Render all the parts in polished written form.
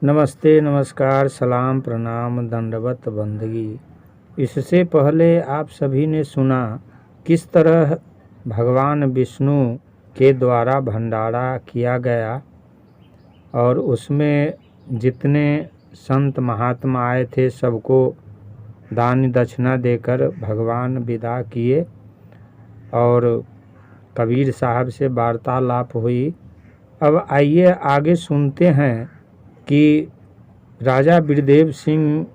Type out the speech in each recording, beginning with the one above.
नमस्ते, नमस्कार, सलाम, प्रणाम, दंडवत बंदगी। इससे पहले आप सभी ने सुना किस तरह भगवान विष्णु के द्वारा भंडारा किया गया और उसमें जितने संत महात्मा आए थे सबको दान दक्षिणा देकर भगवान विदा किए और कबीर साहब से वार्तालाप हुई। अब आइए आगे सुनते हैं कि राजा बिरदेव सिंह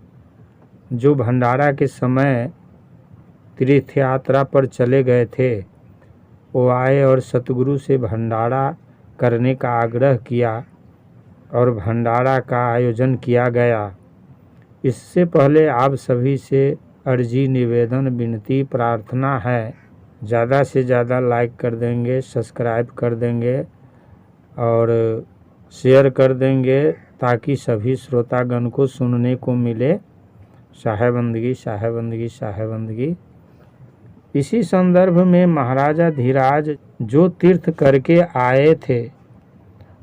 जो भंडारा के समय तीर्थ यात्रा पर चले गए थे, वो आए और सतगुरु से भंडारा करने का आग्रह किया और भंडारा का आयोजन किया गया। इससे पहले आप सभी से अर्जी, निवेदन, विनती, प्रार्थना है, ज़्यादा से ज़्यादा लाइक कर देंगे, सब्सक्राइब कर देंगे और शेयर कर देंगे ताकि सभी श्रोतागण को सुनने को मिले। साहेबंदगी, साहेबंदगी, साहेबंदगी। इसी संदर्भ में महाराजा धीराज जो तीर्थ करके आए थे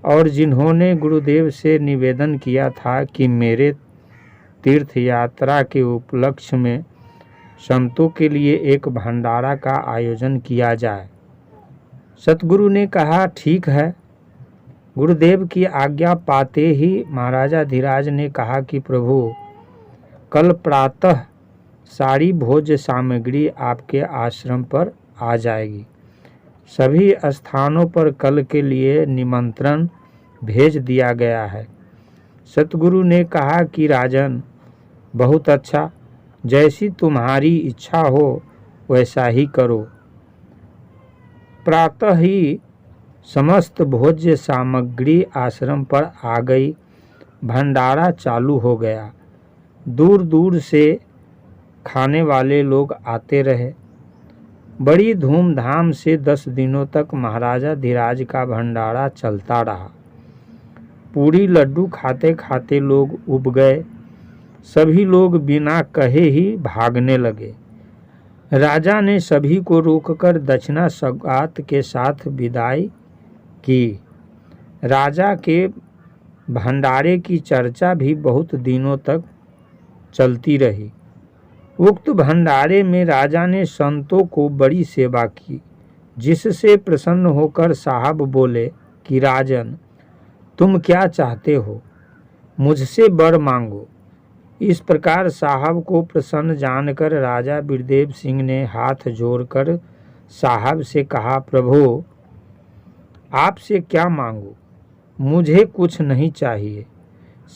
और जिन्होंने गुरुदेव से निवेदन किया था कि मेरे तीर्थ यात्रा के उपलक्ष्य में संतों के लिए एक भंडारा का आयोजन किया जाए, सतगुरु ने कहा ठीक है। गुरुदेव की आज्ञा पाते ही महाराजा धीराज ने कहा कि प्रभु, कल प्रातः सारी भोज्य सामग्री आपके आश्रम पर आ जाएगी। सभी स्थानों पर कल के लिए निमंत्रण भेज दिया गया है। सतगुरु ने कहा कि राजन, बहुत अच्छा, जैसी तुम्हारी इच्छा हो वैसा ही करो। प्रातः ही समस्त भोज्य सामग्री आश्रम पर आ गई। भंडारा चालू हो गया। दूर दूर से खाने वाले लोग आते रहे। बड़ी धूमधाम से 10 दिनों तक महाराजा धीराज का भंडारा चलता रहा। पूरी लड्डू खाते खाते लोग उब गए। सभी लोग बिना कहे ही भागने लगे। राजा ने सभी को रोककर दक्षिणा सौगात के साथ विदाई की। राजा के भंडारे की चर्चा भी बहुत दिनों तक चलती रही। उक्त भंडारे में राजा ने संतों को बड़ी सेवा की, जिससे प्रसन्न होकर साहब बोले कि राजन, तुम क्या चाहते हो, मुझसे वर मांगो। इस प्रकार साहब को प्रसन्न जानकर राजा बिरदेव सिंह ने हाथ जोड़कर साहब से कहा, प्रभु, आपसे क्या मांगू, मुझे कुछ नहीं चाहिए।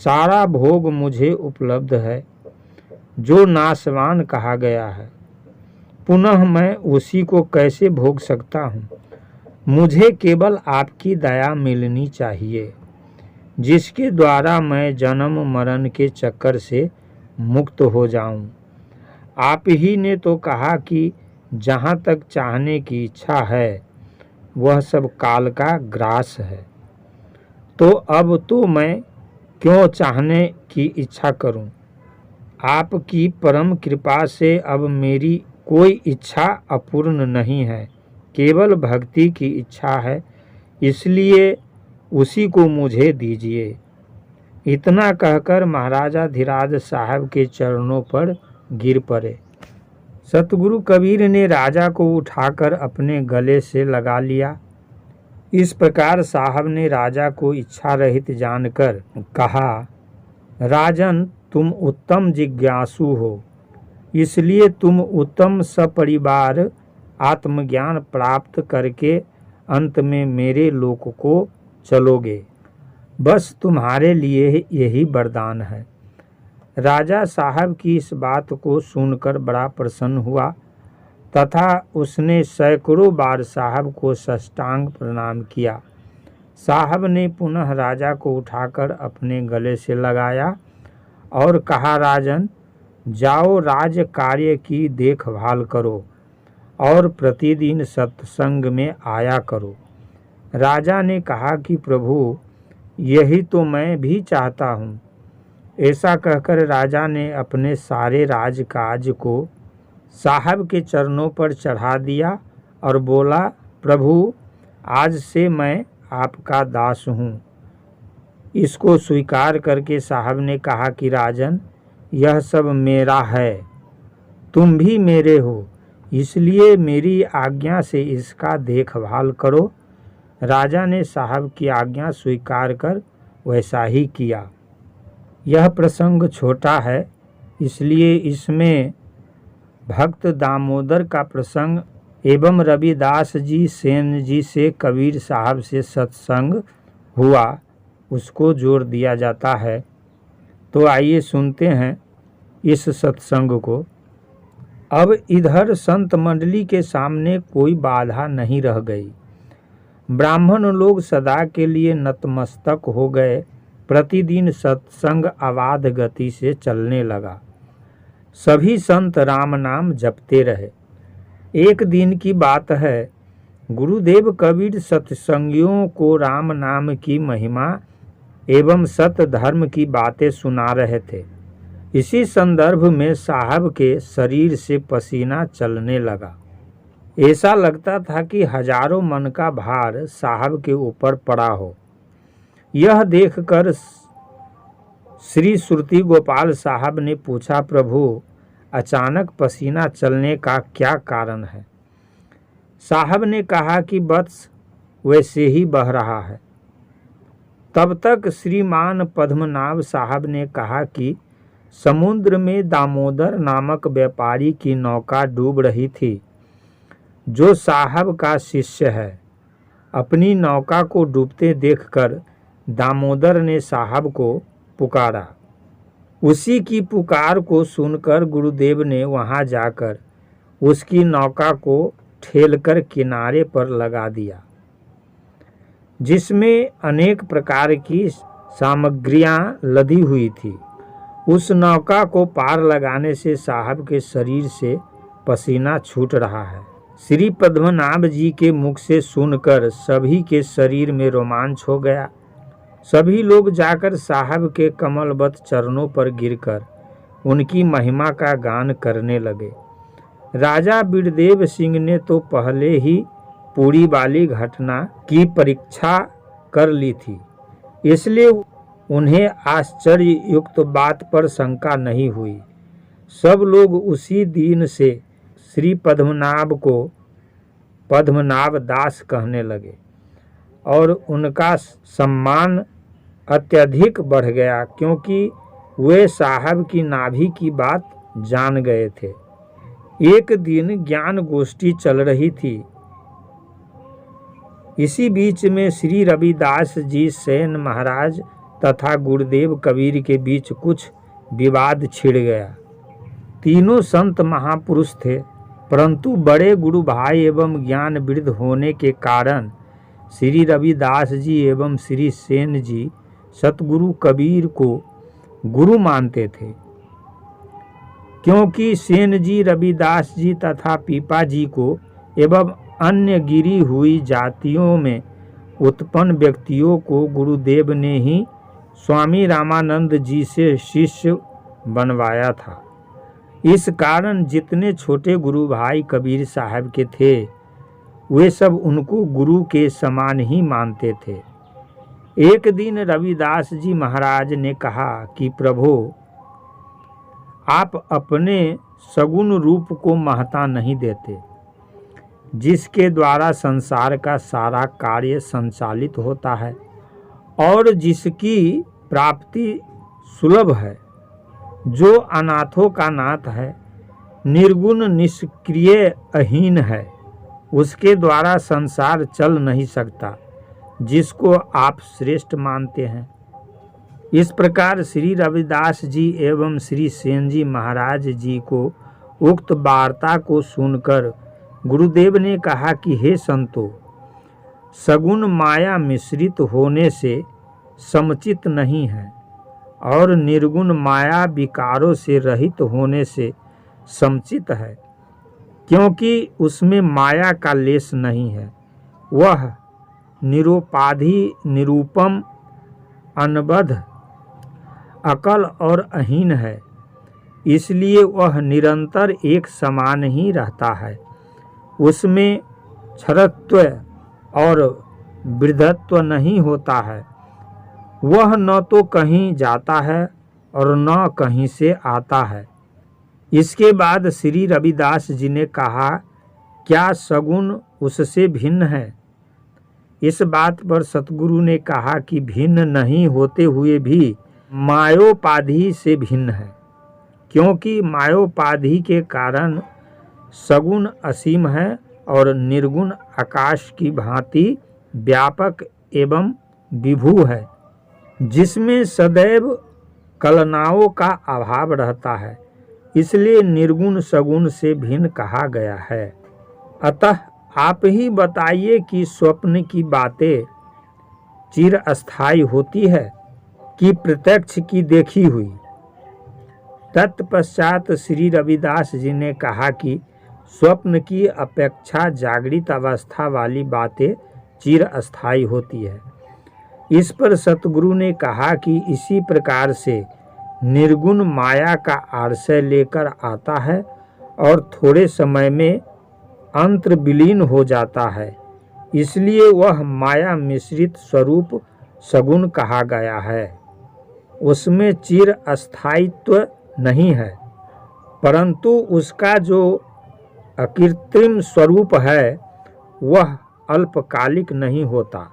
सारा भोग मुझे उपलब्ध है जो नाशवान कहा गया है। पुनः मैं उसी को कैसे भोग सकता हूँ। मुझे केवल आपकी दया मिलनी चाहिए, जिसके द्वारा मैं जन्म मरण के चक्कर से मुक्त हो जाऊं। आप ही ने तो कहा कि जहाँ तक चाहने की इच्छा है वह सब काल का ग्रास है। तो अब तो मैं क्यों चाहने की इच्छा करूं। आपकी परम कृपा से अब मेरी कोई इच्छा अपूर्ण नहीं है, केवल भक्ति की इच्छा है, इसलिए उसी को मुझे दीजिए। इतना कहकर महाराजा धीराज साहब के चरणों पर गिर पड़े। सतगुरु कबीर ने राजा को उठाकर अपने गले से लगा लिया। इस प्रकार साहब ने राजा को इच्छा रहित जानकर कहा, राजन, तुम उत्तम जिज्ञासु हो, इसलिए तुम उत्तम सपरिवार आत्मज्ञान प्राप्त करके अंत में मेरे लोक को चलोगे। बस तुम्हारे लिए यही वरदान है। राजा साहब की इस बात को सुनकर बड़ा प्रसन्न हुआ तथा उसने सैकड़ों बार साहब को साष्टांग प्रणाम किया। साहब ने पुनः राजा को उठाकर अपने गले से लगाया और कहा, राजन, जाओ राज कार्य की देखभाल करो और प्रतिदिन सत्संग में आया करो। राजा ने कहा कि प्रभु, यही तो मैं भी चाहता हूँ। ऐसा कहकर राजा ने अपने सारे राजकाज को साहब के चरणों पर चढ़ा दिया और बोला, प्रभु, आज से मैं आपका दास हूँ। इसको स्वीकार करके साहब ने कहा कि राजन, यह सब मेरा है, तुम भी मेरे हो, इसलिए मेरी आज्ञा से इसका देखभाल करो। राजा ने साहब की आज्ञा स्वीकार कर वैसा ही किया। यह प्रसंग छोटा है, इसलिए इसमें भक्त दामोदर का प्रसंग एवं रविदास जी सेन जी से कबीर साहब से सत्संग हुआ उसको जोड़ दिया जाता है। तो आइए सुनते हैं इस सत्संग को। अब इधर संत मंडली के सामने कोई बाधा नहीं रह गई। ब्राह्मण लोग सदा के लिए नतमस्तक हो गए। प्रतिदिन सत्संग अबाध गति से चलने लगा। सभी संत राम नाम जपते रहे। एक दिन की बात है, गुरुदेव कबीर सत्संगियों को राम नाम की महिमा एवं सत धर्म की बातें सुना रहे थे। इसी संदर्भ में साहब के शरीर से पसीना चलने लगा। ऐसा लगता था कि हजारों मन का भार साहब के ऊपर पड़ा हो। यह देखकर श्री सुरती गोपाल साहब ने पूछा, प्रभु, अचानक पसीना चलने का क्या कारण है? साहब ने कहा कि बस वैसे ही बह रहा है। तब तक श्रीमान पद्मनाभ साहब ने कहा कि समुद्र में दामोदर नामक व्यापारी की नौका डूब रही थी, जो साहब का शिष्य है। अपनी नौका को डूबते देखकर दामोदर ने साहब को पुकारा। उसी की पुकार को सुनकर गुरुदेव ने वहां जाकर उसकी नौका को ठेलकर किनारे पर लगा दिया, जिसमें अनेक प्रकार की सामग्रियां लदी हुई थी। उस नौका को पार लगाने से साहब के शरीर से पसीना छूट रहा है। श्री पद्मनाभ जी के मुख से सुनकर सभी के शरीर में रोमांच हो गया। सभी लोग जाकर साहब के कमलवत चरणों पर गिरकर उनकी महिमा का गान करने लगे। राजा बिरदेव सिंह ने तो पहले ही पूरी वाली घटना की परीक्षा कर ली थी, इसलिए उन्हें आश्चर्य युक्त बात पर शंका नहीं हुई। सब लोग उसी दिन से श्री पद्मनाभ को पद्मनाभ दास कहने लगे और उनका सम्मान अत्यधिक बढ़ गया, क्योंकि वे साहब की नाभि की बात जान गए थे। एक दिन ज्ञान गोष्ठी चल रही थी। इसी बीच में श्री रविदास जी सेन महाराज तथा गुरुदेव कबीर के बीच कुछ विवाद छिड़ गया। तीनों संत महापुरुष थे, परंतु बड़े गुरु भाई एवं ज्ञान वृद्ध होने के कारण श्री रविदास जी एवं श्री सेन जी सतगुरु कबीर को गुरु मानते थे, क्योंकि सेन जी रविदास जी तथा पीपा जी को एवं अन्य गिरी हुई जातियों में उत्पन्न व्यक्तियों को गुरुदेव ने ही स्वामी रामानंद जी से शिष्य बनवाया था। इस कारण जितने छोटे गुरु भाई कबीर साहब के थे, वे सब उनको गुरु के समान ही मानते थे। एक दिन रविदास जी महाराज ने कहा कि प्रभु, आप अपने सगुण रूप को महत्ता नहीं देते, जिसके द्वारा संसार का सारा कार्य संचालित होता है और जिसकी प्राप्ति सुलभ है, जो अनाथों का नाथ है, निर्गुण निष्क्रिय अहीन है, उसके द्वारा संसार चल नहीं सकता, जिसको आप श्रेष्ठ मानते हैं। इस प्रकार श्री रविदास जी एवं श्री सेन जी महाराज जी को उक्त वार्ता को सुनकर गुरुदेव ने कहा कि हे संतो, सगुण माया मिश्रित होने से समुचित नहीं है और निर्गुण माया विकारों से रहित होने से समुचित है, क्योंकि उसमें माया का लेश नहीं है। वह निरुपाधि, निरूपम, अनबद्ध, अकल और अहीन है, इसलिए वह निरंतर एक समान ही रहता है। उसमें क्षरत्व और वृद्धत्व नहीं होता है वह न तो कहीं जाता है और न कहीं से आता है। इसके बाद श्री रविदास जी ने कहा, क्या सगुण उससे भिन्न है? इस बात पर सतगुरु ने कहा कि भिन्न नहीं होते हुए भी मायोपाधि से भिन्न है, क्योंकि मायोपाधि के कारण सगुण असीम है और निर्गुण आकाश की भांति व्यापक एवं विभू है, जिसमें सदैव कलनाओं का अभाव रहता है। इसलिए निर्गुण सगुण से भिन्न कहा गया है। अतः आप ही बताइए कि स्वप्न की बातें चिरस्थायी होती है कि प्रत्यक्ष की देखी हुई? तत्पश्चात श्री रविदास जी ने कहा कि स्वप्न की अपेक्षा जागृत अवस्था वाली बातें चिरस्थायी होती है। इस पर सतगुरु ने कहा कि इसी प्रकार से निर्गुण माया का आश्रय लेकर आता है और थोड़े समय में अंतर्विलीन हो जाता है, इसलिए वह माया मिश्रित स्वरूप सगुण कहा गया है। उसमें चिर अस्थायित्व नहीं है, परंतु उसका जो अकृत्रिम स्वरूप है वह अल्पकालिक नहीं होता,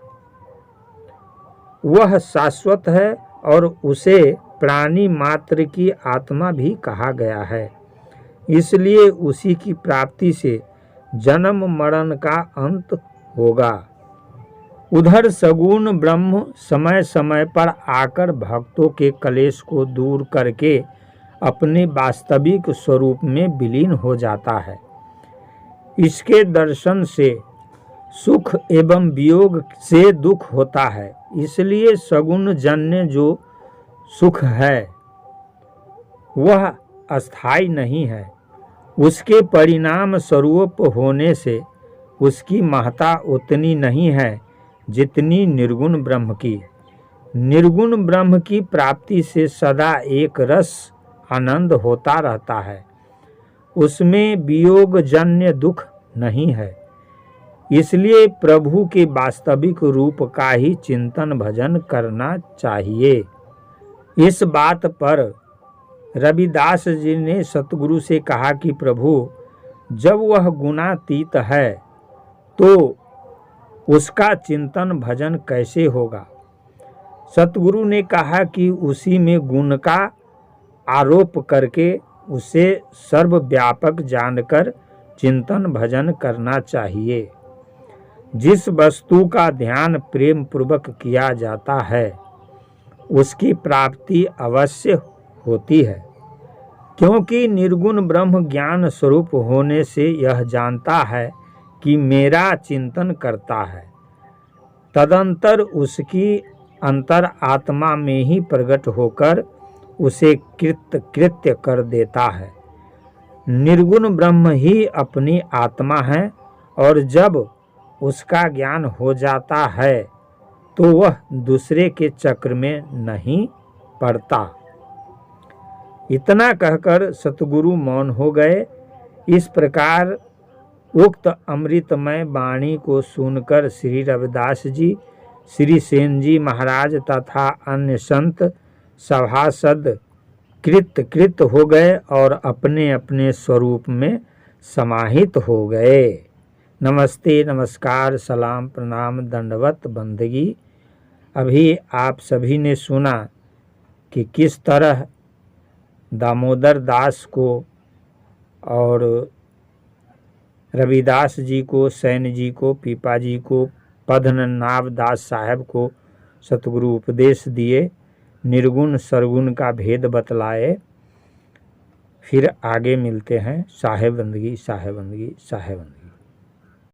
वह शाश्वत है और उसे प्राणी मात्र की आत्मा भी कहा गया है। इसलिए उसी की प्राप्ति से जन्म मरण का अंत होगा। उधर सगुण ब्रह्म समय समय पर आकर भक्तों के कलेश को दूर करके अपने वास्तविक स्वरूप में विलीन हो जाता है। इसके दर्शन से सुख एवं वियोग से दुख होता है। इसलिए सगुण जन्य जो सुख है वह अस्थायी नहीं है। उसके परिणाम स्वरूप होने से उसकी महत्ता उतनी नहीं है जितनी निर्गुण ब्रह्म की। निर्गुण ब्रह्म की प्राप्ति से सदा एक रस आनंद होता रहता है, उसमें वियोग जन्य दुख नहीं है। इसलिए प्रभु के वास्तविक रूप का ही चिंतन भजन करना चाहिए। इस बात पर रविदास जी ने सतगुरु से कहा कि प्रभु, जब वह गुणातीत है तो उसका चिंतन भजन कैसे होगा? सतगुरु ने कहा कि उसी में गुण का आरोप करके उसे सर्वव्यापक जानकर चिंतन भजन करना चाहिए। जिस वस्तु का ध्यान प्रेम पूर्वक किया जाता है उसकी प्राप्ति अवश्य होती है, क्योंकि निर्गुण ब्रह्म ज्ञान स्वरूप होने से यह जानता है कि मेरा चिंतन करता है, तदंतर उसकी अंतर आत्मा में ही प्रकट होकर उसे कृत्य कर देता है। निर्गुण ब्रह्म ही अपनी आत्मा है और जब उसका ज्ञान हो जाता है तो वह दूसरे के चक्र में नहीं पड़ता। इतना कहकर सतगुरु मौन हो गए। इस प्रकार उक्त अमृतमय वाणी को सुनकर श्री रविदास जी, श्री सेन जी महाराज तथा अन्य संत सभासद कृत हो गए और अपने अपने स्वरूप में समाहित हो गए। नमस्ते, नमस्कार, सलाम, प्रणाम, दंडवत, बंदगी। अभी आप सभी ने सुना कि किस तरह दामोदर दास को और रविदास जी को, सैन जी को, पीपा जी को, पद्मनाभ दास साहब को सतगुरु उपदेश दिए, निर्गुण सरगुण का भेद बतलाए। फिर आगे मिलते हैं। साहेब बंदगी, साहेब बंदगी, साहेब बंदगी।